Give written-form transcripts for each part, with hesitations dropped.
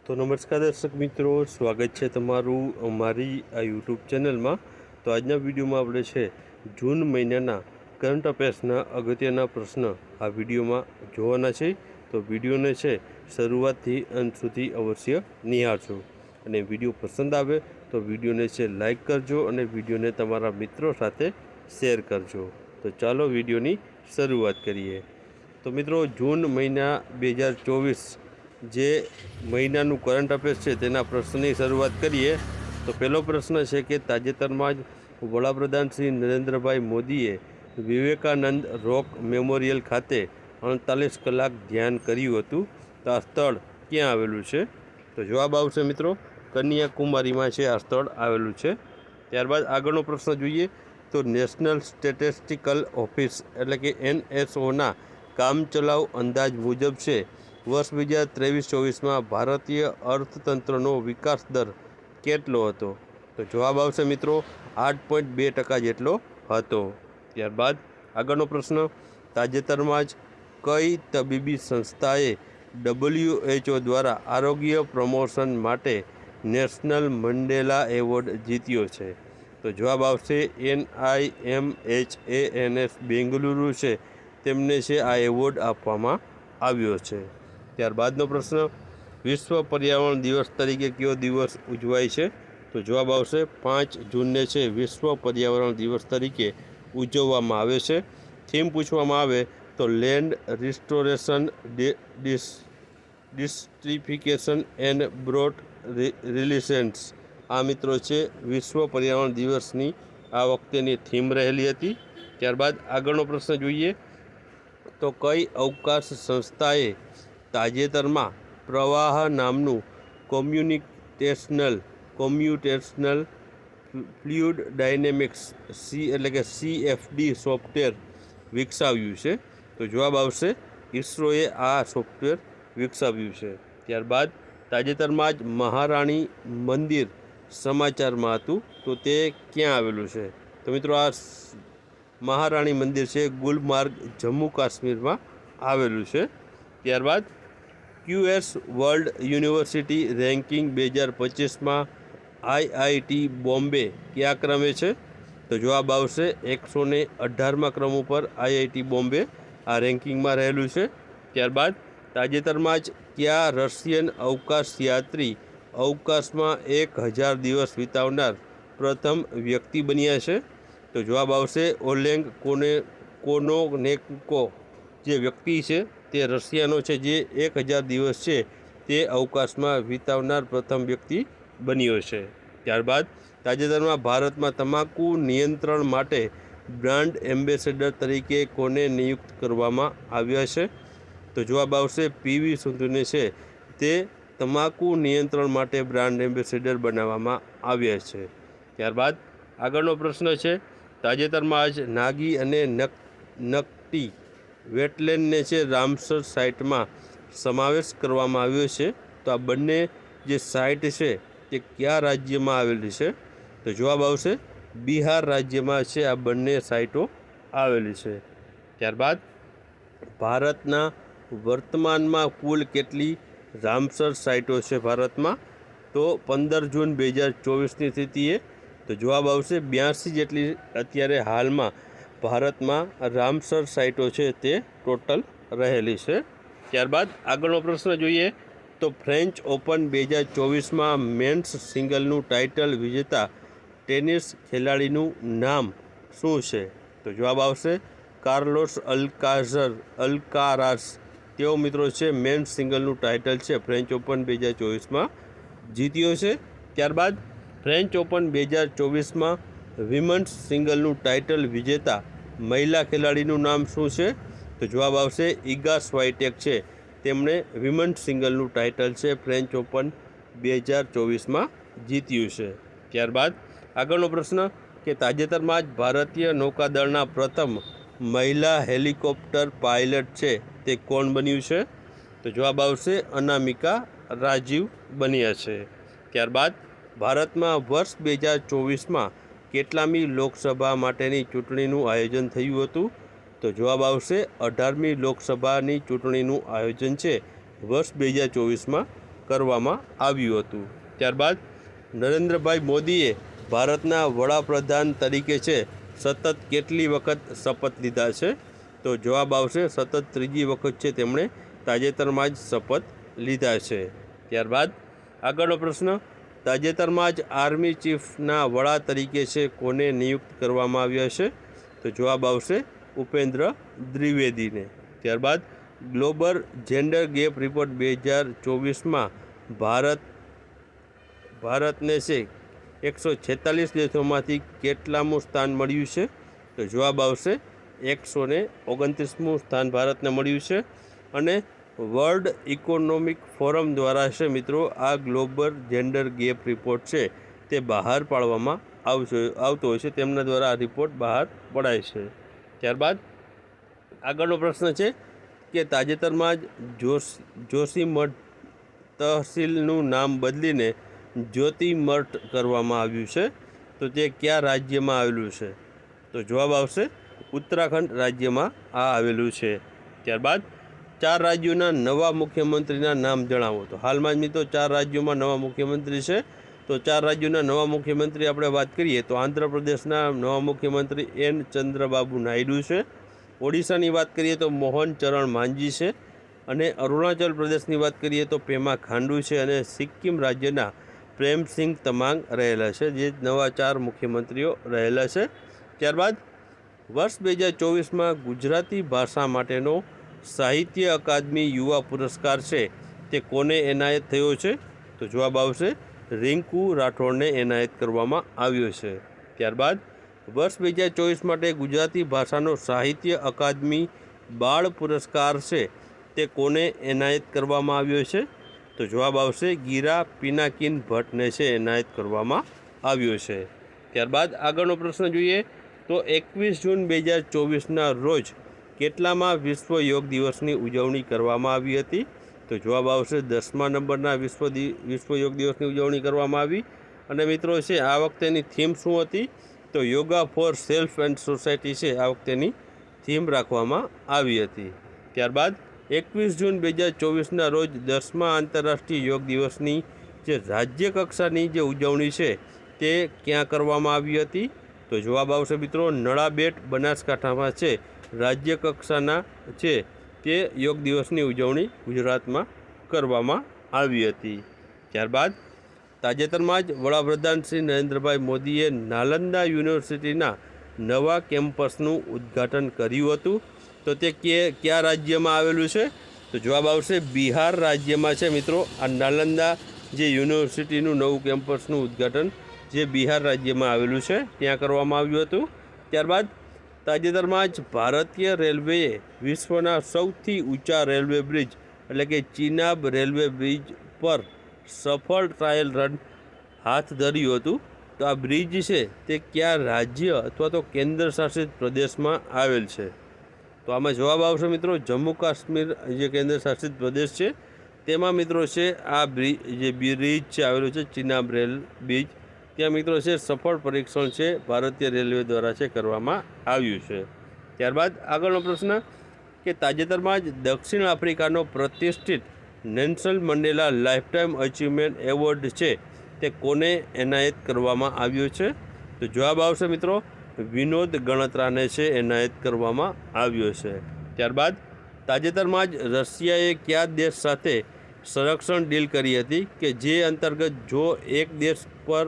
તો નમસ્કાર દર્શક મિત્રો, સ્વાગત છે તમારું અમારી આ યુટ્યુબ ચેનલમાં। તો આજના વિડીયોમાં આપણે છે જૂન મહિનાના કરંટ અફેર્સના અગત્યના પ્રશ્ન આ વિડીયોમાં જોવાના છે। તો વિડીયોને છે શરૂઆતથી અંત સુધી અવશ્ય નિહાળજો અને વિડીયો પસંદ આવે તો વિડીયોને છે લાઈક કરજો અને વિડીયોને તમારા મિત્રો સાથે શેર કરજો। તો ચાલો વિડીયોની શરૂઆત કરીએ। તો મિત્રો, જૂન મહિના 2024 જે મહિનાનું કરંટ અફેર્સ છે તેના પ્રશ્નની શરૂઆત કરીએ। તો પહેલો પ્રશ્ન છે કે તાજેતરમાં જ વડાપ્રધાન શ્રી નરેન્દ્રભાઈ મોદીએ વિવેકાનંદ રોક મેમોરિયલ ખાતે 48 કલાક ધ્યાન કર્યું હતું, તો આ સ્થળ ક્યાં આવેલું છે? તો જવાબ આવશે મિત્રો કન્યાકુમારીમાં છે આ સ્થળ આવેલું છે। ત્યારબાદ આગળનો પ્રશ્ન જોઈએ તો નેશનલ સ્ટેટિસ્ટિકલ ઓફિસ એટલે કે NSOના કામચલાઉ અંદાજ મુજબ છે વર્ષ 2023-24માં ભારતીય અર્થતંત્રનો વિકાસ દર કેટલો હતો? તો જવાબ આવશે મિત્રો 8.2% જેટલો હતો। ત્યારબાદ આગળનો પ્રશ્ન, તાજેતરમાં જ કઈ તબીબી સંસ્થાએ WHO દ્વારા આરોગ્ય પ્રમોશન માટે નેશનલ મંડેલા એવોર્ડ જીત્યો છે? તો જવાબ આવશે NIMHANS બેંગલુરુ છે તેમને છે આ એવોર્ડ આપવામાં આવ્યો છે। ત્યારબાદનો પ્રશ્ન, વિશ્વ પર્યાવરણ દિવસ તરીકે કયો દિવસ ઉજવાય છે? તો જવાબ આવશે 5 જૂનને છે વિશ્વ પર્યાવરણ દિવસ તરીકે ઉજવવામાં આવે છે। થીમ પૂછવામાં આવે તો લેન્ડ રિસ્ટોરેશન, ડિસ્ટ્રિફિકેશન એન્ડ બ્રોડ રિલિશન્સ। આ મિત્રો છે વિશ્વ પર્યાવરણ દિવસની આ વખતેની થીમ રહેલી હતી। ત્યારબાદ આગળનો પ્રશ્ન જોઈએ તો કઈ અવકાશ સંસ્થાએ તાજેતરમાં પ્રવાહ નામનું કોમ્પ્યુટેશનલ ફ્લુઇડ ડાયનેમિક્સ એટલે કે CFD સોફ્ટવેર વિકસાવ્યું છે? તો જવાબ આવશે ઇસરોએ આ સોફ્ટવેર વિકસાવ્યું છે। ત્યારબાદ તાજેતરમાં જ મહારાણી મંદિર સમાચારમાં હતું, તો તે ક્યાં આવેલું છે? તો મિત્રો આ મહારાણી મંદિર છે ગુલમાર્ગ, જમ્મુ કાશ્મીરમાં આવેલું છે। ત્યારબાદ QS વર્લ્ડ યુનિવર્સિટી રેન્કિંગ 2025માં IIT બોમ્બે કયા ક્રમે છે? તો જવાબ આવશે 118મા ક્રમ ઉપર IIT બોમ્બે આ રેન્કિંગમાં રહેલું છે। ત્યારબાદ તાજેતરમાં જ કયા રશિયન અવકાશયાત્રી અવકાશમાં 1000 દિવસ વિતાવનાર પ્રથમ વ્યક્તિ બન્યા છે? તો જવાબ આવશે ઓલેગ કોનોનેન્કો જે વ્યક્તિ છે તે રશિયાનો છે જે 1000 દિવસ છે તે અવકાશમાં વિતાવનાર પ્રથમ વ્યક્તિ બન્યો છે। ત્યારબાદ તાજેતરમાં ભારતમાં તમાકુ નિયંત્રણ માટે બ્રાન્ડ એમ્બેસેડર તરીકે કોને નિયુક્ત કરવામાં આવ્યા છે? તો જવાબ આવશે PV સિંધુને છે તે તમાકુ નિયંત્રણ માટે બ્રાન્ડ એમ્બેસેડર બનાવવામાં આવ્યા છે। ત્યારબાદ આગળનો પ્રશ્ન છે તાજેતરમાં જ નાગી અને નકટી વેટલેન્ડને છે રામસર સાઇટમાં સમાવેશ કરવામાં આવ્યો છે, તો આ બંને જે સાઇટ છે તે કયા રાજ્યમાં આવેલી છે? તો જવાબ આવશે બિહાર રાજ્યમાં છે આ બંને સાઇટો આવેલી છે। ત્યારબાદ ભારતના વર્તમાનમાં કુલ કેટલી રામસર સાઇટો છે ભારતમાં? તો 15 જૂન 2024ની સ્થિતિએ તો જવાબ આવશે 82 જેટલી અત્યારે હાલમાં ભારતમાં રામસર સાઇટો છે તે ટોટલ રહેલી છે। ત્યારબાદ આગળનો પ્રશ્ન જોઈએ તો ફ્રેન્ચ ઓપન 2024માં મેન્સ સિંગલનું ટાઇટલ વિજેતા ટેનિસ ખેલાડીનું નામ શું છે? તો જવાબ આવશે કાર્લોસ અલ્કારાઝ। તેઓ મિત્રો છે મેન્સ સિંગલનું ટાઇટલ છે ફ્રેન્ચ ઓપન 2024માં જીત્યો છે। ત્યારબાદ ફ્રેન્ચ ઓપન 2024માં વિમન્સ સિંગલનું ટાઇટલ વિજેતા મહિલા ખેલાડીનું નામ શું છે? તો જવાબ આવશે ઇગા સ્વાઇટેક છે તેમણે વિમન્સ સિંગલનું ટાઇટલ છે ફ્રેન્ચ ઓપન 2024માં જીત્યું છે। ત્યારબાદ આગળનો પ્રશ્ન કે તાજેતરમાં જ ભારતીય નૌકાદળના પ્રથમ મહિલા હેલિકોપ્ટર પાયલટ છે તે કોણ બન્યું છે? તો જવાબ આવશે અનામિકા રાજીવ બન્યા છે। ત્યારબાદ ભારતમાં વર્ષ 2024માં કેટલામી લોકસભા માટેની ચૂંટણીનું આયોજન થયું હતું? તો જવાબ આવશે 18મી લોકસભાની ચૂંટણીનું આયોજન છે વર્ષ 2024માં કરવામાં આવ્યું હતું. ત્યારબાદ નરેન્દ્રભાઈ મોદીએ ભારતના વડાપ્રધાન તરીકે છે સતત કેટલી વખત શપથ લીધા છે? તો જવાબ આવશે સતત ત્રીજી વખત છે તેમણે તાજેતરમાં જ શપથ લીધા છે. ત્યારબાદ આગળનો પ્રશ્ન, તાજેતરમાં જ આર્મી ચીફના વડા તરીકે છે કોને નિયુક્ત કરવામાં આવ્યા છે? તો જવાબ આવશે ઉપેન્દ્ર દ્વિવેદીને. ત્યારબાદ ગ્લોબલ જેન્ડર ગેપ રિપોર્ટ 2024માં ભારતને છે 146 દેશોમાંથી કેટલામું સ્થાન મળ્યું છે? તો જવાબ આવશે 129મું સ્થાન ભારતને મળ્યું છે. અને વર્લ્ડ ઇકોનોમિક ફોરમ દ્વારા છે મિત્રો આ ગ્લોબલ જેન્ડર ગેપ રિપોર્ટ છે તે બહાર પાડવામાં આવતો હોય છે, તેમના દ્વારા આ રિપોર્ટ બહાર પડાય છે. ત્યારબાદ આગળનો પ્રશ્ન છે કે તાજેતરમાં જ જોશીમઠ તહસીલનું નામ બદલીને જ્યોતિમઠ કરવામાં આવ્યું છે, તો તે કયા રાજ્યમાં આવેલું છે? તો જવાબ આવશે ઉત્તરાખંડ રાજ્યમાં આ આવેલું છે. ત્યારબાદ 4 રાજ્યોના નવા મુખ્યમંત્રીના નામ જણાવો. તો હાલમાં જ મિત્રો 4 રાજ્યોમાં નવા મુખ્યમંત્રી છે. તો 4 રાજ્યોના નવા મુખ્યમંત્રી આપણે વાત કરીએ તો આંધ્રપ્રદેશના નવા મુખ્યમંત્રી એન ચંદ્રબાબુ નાયડુ છે. ઓડિશાની વાત કરીએ તો મોહન ચરણ માંઝી છે. અને અરુણાચલ પ્રદેશની વાત કરીએ તો પેમા ખાંડુ છે. અને સિક્કિમ રાજ્યના પ્રેમસિંહ તમાંગ રહેલા છે, જે નવા 4 મુખ્યમંત્રીઓ રહેલા છે. ત્યારબાદ વર્ષ 2024માં ગુજરાતી ભાષા માટેનો સાહિત્ય અકાદમી યુવા પુરસ્કાર છે તે કોને એનાયત થયો છે? તો જવાબ આવશે રિંકુ રાઠોડને એનાયત કરવામાં આવ્યો છે. ત્યારબાદ વર્ષ 2024 માટે ગુજરાતી ભાષાનો સાહિત્ય અકાદમી બાળ પુરસ્કાર છે તે કોને એનાયત કરવામાં આવ્યો છે? તો જવાબ આવશે ગીરા પિનાકિન ભટ્ટને છે એનાયત કરવામાં આવ્યો છે. ત્યારબાદ આગળનો પ્રશ્ન જોઈએ તો 21 જૂન 2024ના રોજ કેટલામાં વિશ્વ યોગ દિવસની ઉજવણી કરવામાં આવી હતી? તો જવાબ આવશે 10મા નંબરના વિશ્વ યોગ દિવસની ઉજવણી કરવામાં આવી. અને મિત્રો છે આ વખતેની થીમ શું હતી? તો yoga for self and society છે આ વખતેની થીમ રાખવામાં આવી હતી. ત્યારબાદ 21 જૂન 2024ના રોજ 10મા આંતરરાષ્ટ્રીય યોગ દિવસની જે રાજ્ય કક્ષાની જે ઉજવણી છે તે ક્યાં કરવામાં આવી હતી? તો જવાબ આવશે મિત્રો નળાબેટ બનાસકાંઠામાં છે રાજ્ય કક્ષાના છે તે યોગ દિવસની ઉજવણી ગુજરાતમાં કરવામાં આવી હતી. ત્યારબાદ તાજેતરમાં જ વડાપ્રધાન શ્રી નરેન્દ્રભાઈ મોદીએ નાલંદા યુનિવર્સિટીના નવા કેમ્પસનું ઉદ્ઘાટન કર્યું હતું, તો તે કયા રાજ્યમાં આવેલું છે? તો જવાબ આવશે બિહાર રાજ્યમાં છે મિત્રો આ નાલંદા જે યુનિવર્સિટીનું નવું કેમ્પસનું ઉદ્ઘાટન જે બિહાર રાજ્યમાં આવેલું છે ત્યાં કરવામાં આવ્યું હતું. ત્યારબાદ તાજેતરમાં જ ભારતીય રેલવેએ વિશ્વના સૌથી ઊંચા રેલવે બ્રિજ એટલે કે ચિનાબ રેલવે બ્રિજ પર સફળ ટ્રાયલ રન હાથ ધર્યું હતું. તો આ બ્રિજ છે તે કયા રાજ્ય અથવા તો કેન્દ્ર શાસિત પ્રદેશમાં આવેલ છે? તો આમાં જવાબ આવશે મિત્રો જમ્મુ કાશ્મીર જે કેન્દ્ર શાસિત પ્રદેશ છે તેમાં મિત્રો છે આ જે બ્રિજ છે આવેલું છે ચિનાબ રેલ બ્રિજ, ત્યાં મિત્રો છે સફળ પરીક્ષણ છે ભારતીય રેલવે દ્વારા છે કરવામાં આવ્યું છે. ત્યારબાદ આગળનો પ્રશ્ન કે તાજેતરમાં જ દક્ષિણ આફ્રિકાનો પ્રતિષ્ઠિત Nelson Mandela lifetime achievement award છે તે કોને એનાયત કરવામાં આવ્યો છે? તો જવાબ આવશે મિત્રો વિનોદ ગણત્રાને છે એનાયત કરવામાં આવ્યો છે. ત્યારબાદ તાજેતરમાં જ રશિયાએ કયા દેશ સાથે સંરક્ષણ ડીલ કરી હતી કે જે અંતર્ગત જો એક દેશ પર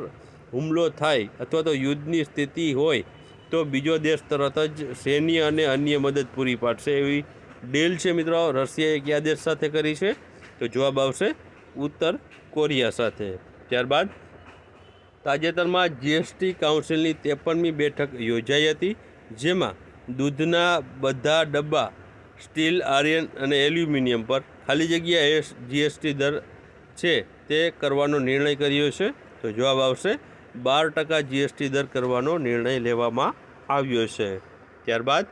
હુમલો થાય અથવા તો યુદ્ધની સ્થિતિ હોય તો બીજો દેશ તરત જ સૈન્ય અને અન્ય મદદ પૂરી પાડશે એવી ડીલ છે મિત્રો રશિયાએ કયા દેશ સાથે કરી છે? તો જવાબ આવશે ઉત્તર કોરિયા સાથે. ત્યારબાદ તાજેતરમાં જીએસટી કાઉન્સિલની 53મી બેઠક યોજાઈ હતી, જેમાં દૂધના બધા ડબ્બા સ્ટીલ, આયર્ન અને એલ્યુમિનિયમ પર ખાલી જગ્યાએ જીએસટી દર છે તે કરવાનો નિર્ણય કર્યો છે. તો જવાબ આવશે 12% જીએસટી દર કરવાનો નિર્ણય લેવામાં આવ્યો છે. ત્યારબાદ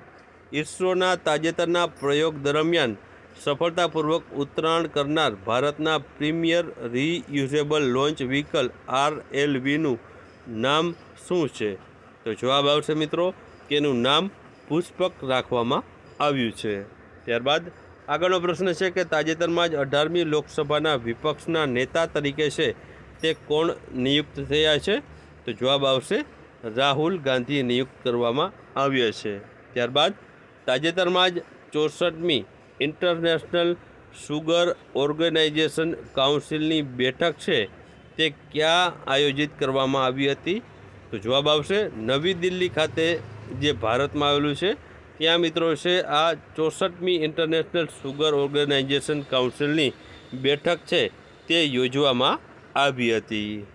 ઇસરોના તાજેતરના પ્રયોગ દરમિયાન સફળતાપૂર્વક ઉતરાણ કરનાર ભારતના પ્રીમિયર રીયુઝેબલ લોન્ચ વ્હીકલ RLVનું નામ શું છે? તો જવાબ આવશે મિત્રો કે એનું નામ પુષ્પક રાખવામાં આવ્યું છે. ત્યારબાદ આગળનો પ્રશ્ન છે કે તાજેતરમાં જ 18મી લોકસભાના વિપક્ષના નેતા તરીકે છે તે કોણ નિયુક્ત થયા છે? તો જવાબ આવશે રાહુલ ગાંધી નિયુક્ત કરવામાં આવ્યા છે. ત્યારબાદ તાજેતરમાં જ 64મી ઇન્ટરનેશનલ સુગર ઓર્ગેનાઇઝેશન કાઉન્સિલની બેઠક છે તે ક્યાં આયોજિત કરવામાં આવી હતી? તો જવાબ આવશે નવી દિલ્હી ખાતે, જે ભારતમાં આવેલું છે ત્યાં મિત્રો છે આ 64મી ઇન્ટરનેશનલ સુગર ઓર્ગેનાઇઝેશન કાઉન્સિલની બેઠક છે તે યોજવામાં આવી હતી.